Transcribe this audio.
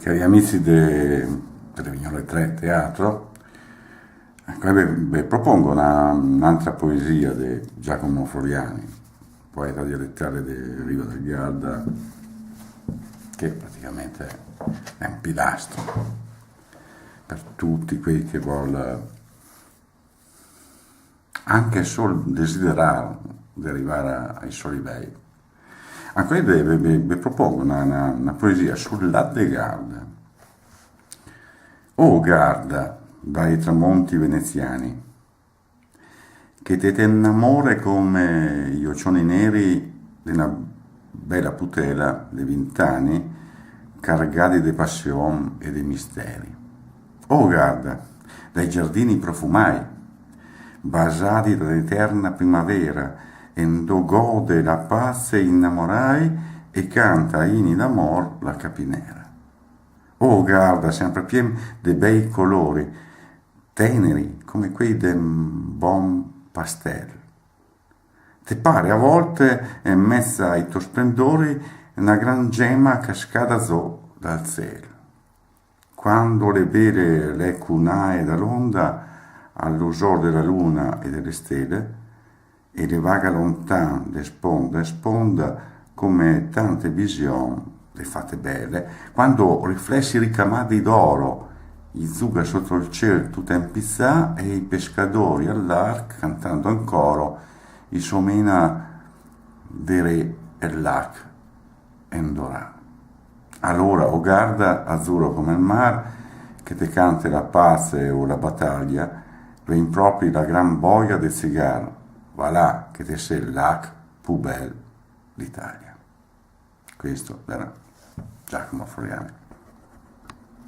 Cari amici del Vignole 3 Teatro, vi propongo un'altra poesia di Giacomo Floriani, poeta dialettale di Riva del Garda, che praticamente è un pilastro per tutti quelli che vogliono anche solo desiderare di arrivare ai soli bei. Anche vi propongo una poesia sull'Adde Garda. Oh Garda, dai tramonti veneziani, che te innamora come gli oceani neri di una bella putela di 20 anni, cargati di passione e di misteri. Oh Garda, dai giardini profumai, basati dall'eterna primavera, endo gode la pace innamorai e canta inni d'amor la capinera. Oh Garda, sempre pien de bei colori, teneri come quei de bon pastel. Te pare a volte, in mezzo ai tuoi splendori, una gran gemma cascata zo dal cielo. Quando le vere le cunae dall'onda, all'usor della luna e delle stelle, e le vaga lontan de sponda e sponda come tante visioni le fate belle, quando riflessi ricamati d'oro, i zuga sotto il cielo tutta in pizza e i pescatori all'arc cantando in coro i somena de re e l'ac endorà. Allora, o Garda, azzurro come il mar, che te cante la pace o la battaglia, reimpropri la gran boia del cigar, va là che te sei l'ac più bel d'Italia. Questo era Giacomo Floriani.